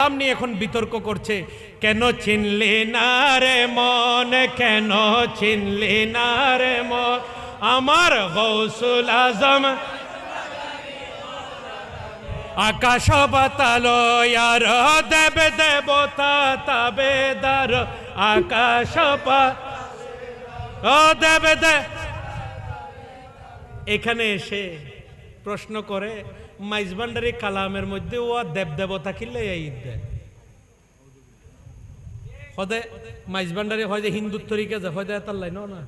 নাম নিয়ে এখন বিতর্ক করছে, কেন চিনলি না রে মন, কেন চিনলি না রে মন আমার গৌসুল আজম। আকাশ পাতাল ইয়ার দেব দেবতা তাবেদার, আকাশ দেব দে। এখানে এসে প্রশ্ন করে মাইজভান্ডারি কালামের মধ্যে ও দেব দেবতা কিনলে ঈদ দেয় হদে মাইজভান্ডারি হয় যে হিন্দুর তরিকা যে হয় দেয় তার লাইন না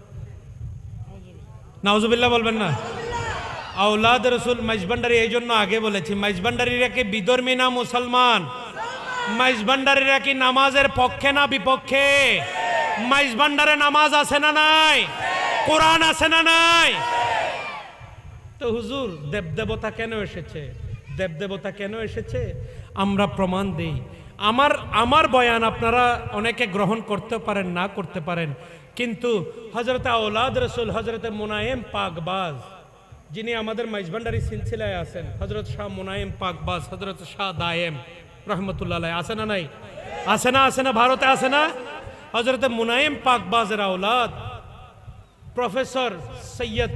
নাউজুবিল্লাহ বলবেন না। আওলাদ রসুল মাইজভান্ডারি এই জন্য আগে বলেছি, মাইজভান্ডারিরা কি বিধর্মী না মুসলমান? মাইজভান্ডারিরা কি নামাজের পক্ষে না বিপক্ষে? মাইজভান্ডারে নামাজ আছে না নাই? কোরআন আছে না নাই? তো হুজুর দেবদেবতা কেন এসেছে, দেবদেবতা কেন এসেছে আমরা প্রমাণ দেই। আমার বয়ান আপনারা অনেকে গ্রহণ করতে পারেন না করতে পারেন, কিন্তু হযরত আওলাদ রসুল হযরত মুনায়েম পাকবাজ যিনি আমাদের মাইজভান্ডারি সিলসিলায় আছেন, হযরত শাহ মুনায়েম পাকবাজ, হযরত শাহ দায়েম রহমতুল্লাহ আলাইহি, আছে না নাই? আছে না? আছে না? ভারতে আছে না? হযরত মুনায়েম পাকবাজের আওলাদ প্রফেসর সৈয়দ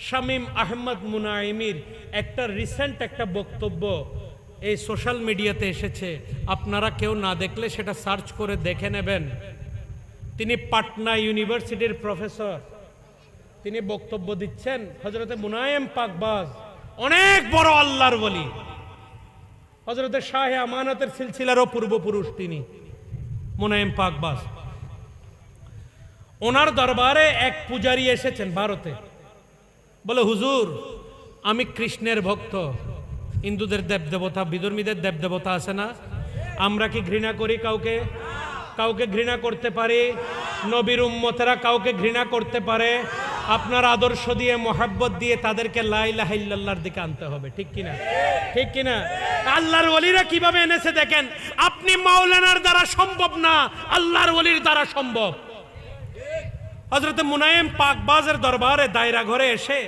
শামীম আহমদ মুনায়েমির একটা রিসেন্ট একটা বক্তব্য এই সোশ্যাল মিডিয়াতে এসেছে, আপনারা কেউ না দেখলে সেটা সার্চ করে দেখে নেবেন। তিনি পাটনা ইউনিভার্সিটির প্রফেসর, তিনি বক্তব্য দিচ্ছেন। হযরত মুনায়েম পাকবাজ অনেক বড় আল্লাহর ওলি, হযরত শাহে আমানতের সিলসিলারও পূর্বপুরুষ তিনি মুনায়েম পাকবাজ। ওনার দরবারে এক পূজারী এসেছেন ভারতে, বলে হুজুর আমি কৃষ্ণের ভক্ত, হিন্দুদের দেবদেবতা বিধর্মীদের দেবদেবতা আছে না, আমরা কি ঘৃণা করি কাউকে? কাউকে ঘৃণা করতে পারি? নবীর উম্মতেরা কাউকে ঘৃণা করতে পারে? আপনার আদর্শ দিয়ে মোহাব্বত দিয়ে তাদেরকে লা ইলাহা ইল্লাল্লাহর দিকে আনতে হবে, ঠিক কিনা? ঠিক কিনা? আল্লাহর ওলিরা কিভাবে এনেছে দেখেন, আপনি মাওলানার দ্বারা সম্ভব না, আল্লাহর ওলির দ্বারা সম্ভব। হযরত মুনায়েম পাকবাজের দরবারে দায়রা ঘরে এসে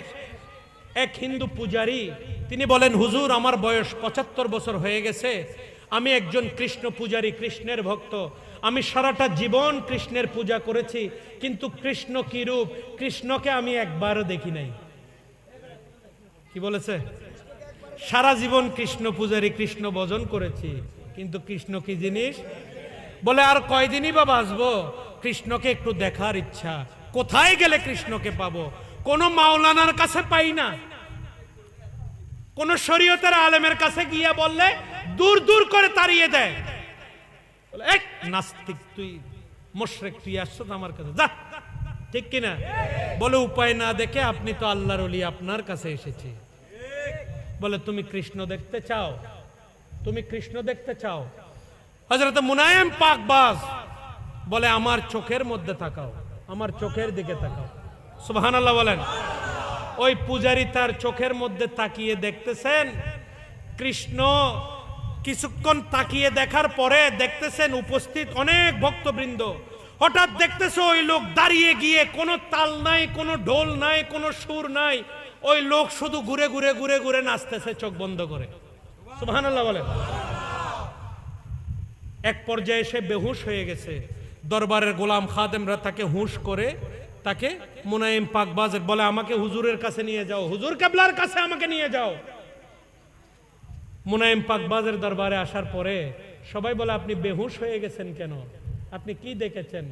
এক হিন্দু পূজারী তিনি বলেন, হুজুর আমার বয়স ৭৫ বছর হয়ে গেছে, আমি একজন কৃষ্ণ পূজারী, কৃষ্ণের ভক্ত, আমি সারাটা জীবন কৃষ্ণের পূজা করেছি, কিন্তু কৃষ্ণ কি রূপ, কৃষ্ণকে আমি একবারও দেখি নাই। কি বলেছে? সারা জীবন কৃষ্ণ পূজারী, কৃষ্ণ ভজন করেছি, কিন্তু কৃষ্ণ কি জিনিস? বলে আর কয়দিনই বা বাঁচবো, কৃষ্ণকে একটু দেখার ইচ্ছা, কোথায় গেলে কৃষ্ণকে পাবো? কোন মাওলানার কাছে পাই না, কোন শরীয়তের আলেমের কাছে গিয়ে বললে দূর দূর করে তাড়িয়ে দেয়, বলে এক নাস্তিক তুই, মুশরিক তুই আসছ আমার কাছে, যা, ঠিক কিনা? বলে উপায় না দেখে আপনি তো আল্লাহর ওলি, আপনার কাছে এসেছি। বলে তুমি কৃষ্ণ দেখতে চাও? তুমি কৃষ্ণ দেখতে চাও? হযরত মুনায়েম পাকবাজ বলে আমার চোখের মধ্যে তাকাও, আমার চোখের দিকে তাকাও। সুবহানাল্লাহ বলেন। ওই পূজারী তার চোখের মধ্যে তাকিয়ে দেখতেছেন কৃষ্ণ। কিছুক্ষণ তাকিয়ে দেখার পরে দেখতেছেন উপস্থিত অনেক ভক্তবৃন্দ। হঠাৎ দেখতেছে ওই লোক দাঁড়িয়ে গিয়ে, কোনো তাল নাই, কোনো ঢোল নাই, কোনো সুর নাই, ওই লোক শুধু ঘুরে ঘুরে ঘুরে ঘুরে নাচতেছে চোখ বন্ধ করে। সুবহানাল্লাহ বলেন। এক পর্যায়ে সে বেহুশ হয়ে গেছে। দরবারের গোলাম খাদেমরা তাকে হুঁশ করে তাকে মুনায়েম পাকবাজের বলে, আমাকে হুজুরের কাছে নিয়ে যাও, হুজুর কেবলার কাছে আমাকে নিয়ে যাও। মুনায়েম পাকবাজের দরবারে আসার পরে সবাই বলে, আপনি বেহুশ হয়ে গেছেন কেন? আপনি কি দেখেছেন?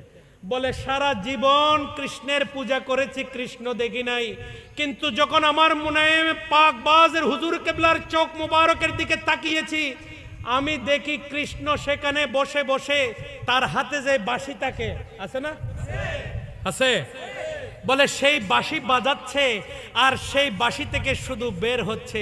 বলে সারা জীবন কৃষ্ণের পূজা করেছি, কৃষ্ণ দেখি নাই, কিন্তু যখন আমার মুনায়েম পাকবাজের হুজুর কেবলার চোখ মুবারকের দিকে তাকিয়েছি, আমি দেখি কৃষ্ণ সেখানে বসে বসে তার হাতে যে বাঁশি থাকে, আছে না? আছে। বলে সেই বাঁশি বাজাচ্ছে, আর সেই বাঁশি থেকে শুধু বের হচ্ছে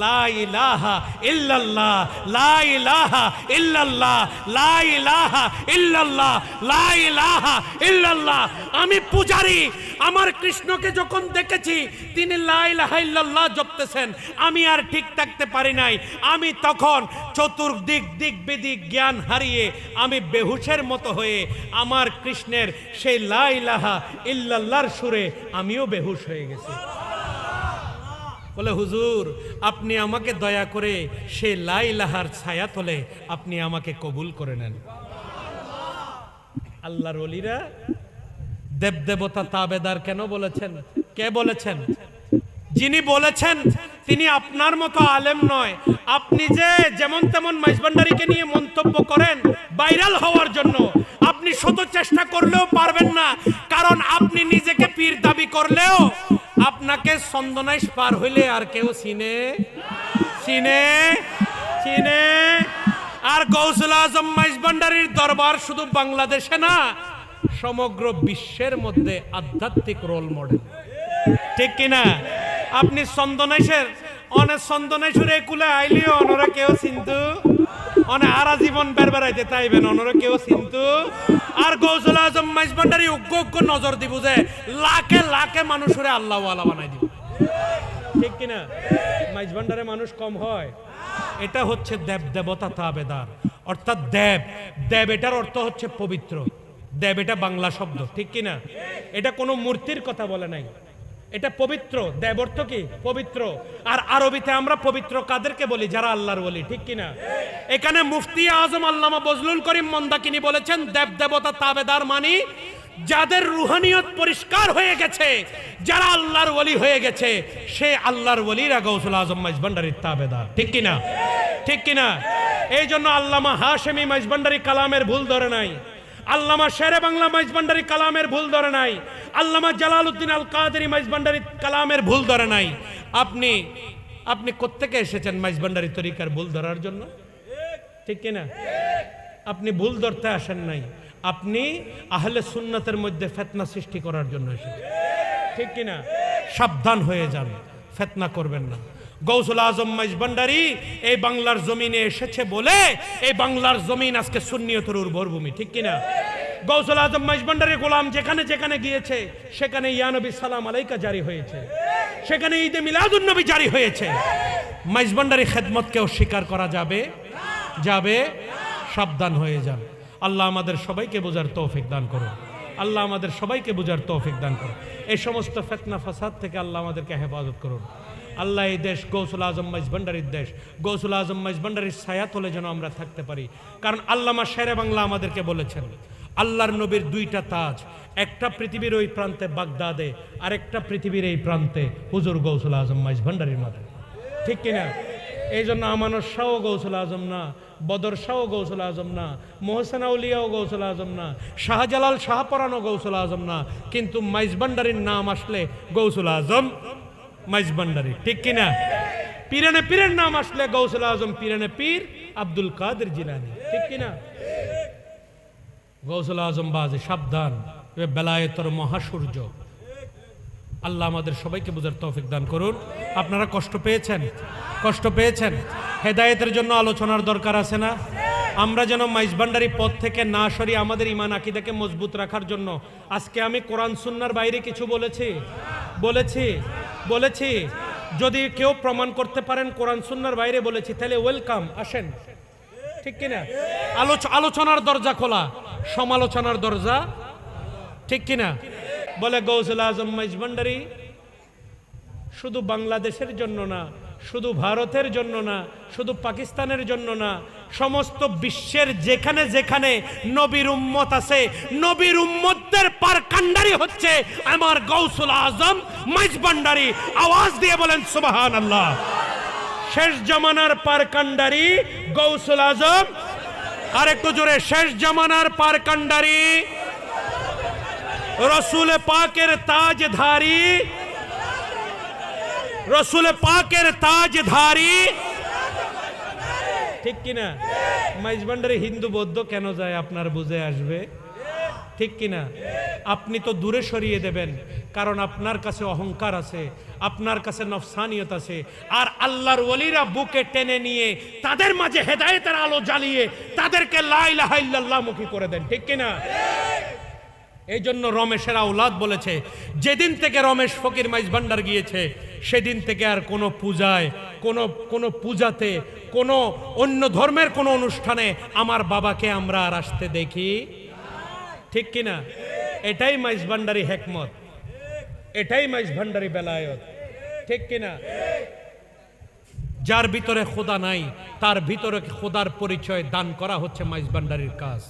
লা ইলাহা ইল্লাল্লাহ, লা ইলাহা ইল্লাল্লাহ, লা ইলাহা ইল্লাল্লাহ, লা ইলাহা ইল্লাল্লাহ। আমি পূজারী, আমার কৃষ্ণকে যখন দেখেছি তিনি লা ইলাহা ইল্লাল্লাহ জপতেছেন, আমি আর ঠিক থাকতে পারি নাই। আমি তখন চতুর্দিক দিক বিদিক জ্ঞান হারিয়ে আমি বেহুশের মতো হয়ে আমার কৃষ্ণের সেই লা ইলাহা ইল্লাল্লাহর সুরে আমিও বেহুশ হয়ে গেছি। বলে হুজুর আপনি আমাকে দয়া করে সে লা ইলাহার ছায়া তলে আপনি আমাকে কবুল করে নেন। আল্লাহর ওলিরা দেবদেবতা তাবেদার কেন বলেছেন? কে বলেছেন? যিনি বলেছেন তিনি আপনার মতো আলেম নয়। আপনি যে যেমন তেমন মাইজভান্ডারীকে নিয়ে মন্তব্য করেন ভাইরাল হওয়ার জন্য, আপনি শত চেষ্টা করলেও পারবেন না। কারণ আপনি নিজেকে পীর দাবি করলেও আপনাকে চন্দনাইশ পার হইলে আর কেউ চিনে চিনে চিনে। আর গৌসুল আজম মাইজভান্ডারীর দরবার শুধু বাংলাদেশে না, সমগ্র বিশ্বের মধ্যে আধ্যাত্মিক রোল মডেল, ঠিক কিনা? আপনি চন্দনেশের অনেক চন্দনেশ্বরে কুলে আইলিও অনরা কেউ চিন্তু, অনেক আরা জীবন বেড়াইতে তাইবেন অনরা কেউ চিন্তু। আর গৌসুল আজম মাইজভান্ডারী উগ্র নজর দিব যে লাখে লাখে মানুষরে আল্লাহ ওয়ালা বানাই দিব, ঠিক কিনা? মাইজভান্ডারে মানুষ কম হয়। এটা হচ্ছে দেব দেবতা তাবেদার, অর্থাৎ দেব। দেব এটার অর্থ হচ্ছে পবিত্র। দেব এটা বাংলা শব্দ, ঠিক কিনা? এটা কোনো মূর্তির কথা বলে নাই, এটা পবিত্র। দেব অর্থ কি? পবিত্র। আর আরবিতে আমরা পবিত্র কাদেরকে বলি? যারা আল্লাহর ওলি, ঠিক কিনা? এখানে মুফতি আজম আল্লামা বজলুল করিম মন্দাকিনী বলেছেন দেব দেবতা তাবেদার মানি যাদের রুহানিয়ত পরিষ্কার হয়ে গেছে, যারা আল্লাহর ওলি হয়ে গেছে, সে আল্লাহর ওলিরা গৌসুল আজম মাইজভান্ডারীর তাবেদার, ঠিক কিনা? ঠিক কিনা? এই জন্য আল্লামা হাশেমি মাইজভান্ডারী কালামের ভুল ধরে নাই, আল্লামা শেরে বাংলা মাইজভান্ডারী কালামের ভুল ধরে নাই, আল্লামা জালালউদ্দিন আল কাদেরী মাইজভান্ডারী কালামের ভুল ধরে নাই। আপনি আপনি কোত্থেকে এসেছেন মাইজভান্ডারী তরিকার ভুল ধরার জন্য, ঠিক কিনা? আপনি ভুল ধরতে আসেন নাই, আপনি আহলে সুন্নাতের মধ্যে ফিতনা সৃষ্টি করার জন্য এসেছেন, ঠিক কিনা? সাবধান হয়ে যান, ফিতনা করবেন না। গৌসুল আজম মাইজভান্ডারী এই বাংলার জমিনে এসেছে বলে এই বাংলার জমিন আজকে সুন্নিয়তের উর্বর ভূমি, ঠিক কিনা? গৌসুল আজম মাইজভান্ডারী গোলাম যেখানে যেখানে গিয়েছে সেখানে ইয়া নবী সালাম আলাইকা জারি হয়েছে, সেখানে ঈদে মিলাদুন নবী জারি হয়েছে। মাইজভান্ডারী খেদমতকে অস্বীকার করা যাবে? যাবে। সাবধান হয়ে যান। আল্লাহ আমাদের সবাইকে বোঝার তৌফিক দান করুন। আল্লাহ আমাদের সবাইকে বোঝার তৌফিক দান করুন। এই সমস্ত ফিতনা ফাসাদ থেকে আল্লাহ আমাদেরকে হেফাজত করুন। আল্লাহ এই দেশ গৌসুল আজম মাইজভান্ডারীর দেশ, গৌসুল আজম মাইজভান্ডারীর ছায়া তলে যেন আমরা থাকতে পারি। কারণ আল্লামা শেরে বাংলা আমাদেরকে বলেছেন আল্লাহর নবীর দুইটা তাজ, একটা পৃথিবীর ওই প্রান্তে বাগদাদে, আরেকটা পৃথিবীর এই প্রান্তে হুজুর গৌসুল আজম মাইজভান্ডারীর মাঝে, ঠিক কিনা? এই জন্য আমানত শাহ গৌসুল আজম না, বদর শাহ গৌসুল আজম না, মোহসেন আউলিয়াও গৌসুল আজম না, শাহজালাল শাহপরানও গৌসুল আজম না, কিন্তু মাইজভান্ডারীর নাম আসলে গৌসুল আজম মাইজভান্ডারী, ঠিক কিনা? পীরানে পীরের নাম আসলে গৌসুল আজম পীরানে পীর আব্দুল কাদের জিলানী, ঠিক কিনা? গৌসুল আজম বাজে সাবধান, বেলায়েতের মহাসূর্য। আল্লাহ আমাদের সবাইকে বুঝার তৌফিক দান করুন। আপনারা কষ্ট পেয়েছেন? কষ্ট পেয়েছেন? হেদায়েতের জন্য আলোচনার দরকার আছে না? আমরা যেন মাইজভান্ডারী পথ থেকে না সরিয়ে আমাদের ঈমান আকীদাকে মজবুত রাখার জন্য আজকে আমি কোরআন সুন্নাহর বাইরে কিছু বলেছি বলেছি বলেছি যদি কেউ প্রমাণ করতে পারেন কোরআন সুন্নাহর বাইরে বলেছি তাহলে ওয়েলকাম, আসেন, ঠিক কিনা? আলোচনার দরজা খোলা, সমালোচনার দরজা, ঠিক কিনা? বলে গৌসুল আজম মাইজভান্ডারী শুধু বাংলাদেশের জন্য না, শুধু ভারতের জন্য না, শুধু পাকিস্তানের জন্য না, সমস্ত বিশ্বের যেখানে যেখানে নবীর উম্মত আছে, নবীর উম্মতদের পারকান্ডারি হচ্ছে আমার গৌসুল আজম মাইজভান্ডারী। আওয়াজ দিয়ে বলেন সুবহানাল্লাহ। শেষ জামানার পারকান্ডারি গৌসুল আজম, আর একটু জোরে, শেষ জামানার পারকান্ডারি রসুল পাকের তাজধারী, রসুল পাকের তাজধারী, ঠিক কিনা? মাইজভান্ডারী হিন্দু বৌদ্ধ কেন যায় আপনার বুঝে আসবে, ঠিক কিনা? আপনি তো দূরে সরিয়ে দেবেন, কারণ আপনার কাছে অহংকার আছে, আপনার কাছে নফসানিয়ত আছে। আর আল্লাহর ওলিরা বুকে টেনে নিয়ে তাদের মাঝে হেদায়েতের আলো জ্বালিয়ে তাদেরকে লা ইলাহা ইল্লাল্লাহ মুখী করে দেন, ঠিক কিনা? এই জন্য রমেশের আওলাদ বলেছে যেদিন থেকে রমেশ ফকির মাইজভান্ডার গিয়েছে সেদিন থেকে আর কোনো পূজায়, কোনো পূজাতে, কোনো অন্য ধর্মের কোনো অনুষ্ঠানে আমার বাবাকে আমরা আর আসতে দেখি, ঠিক কিনা? এটাই মাইজভান্ডারী হেকমত, এটাই মাইজভান্ডারী বেলায়েত, ঠিক কিনা? যার ভিতরে খোদা নাই তার ভিতরে খোদার পরিচয় দান করা হচ্ছে মাইজভান্ডারির কাজ।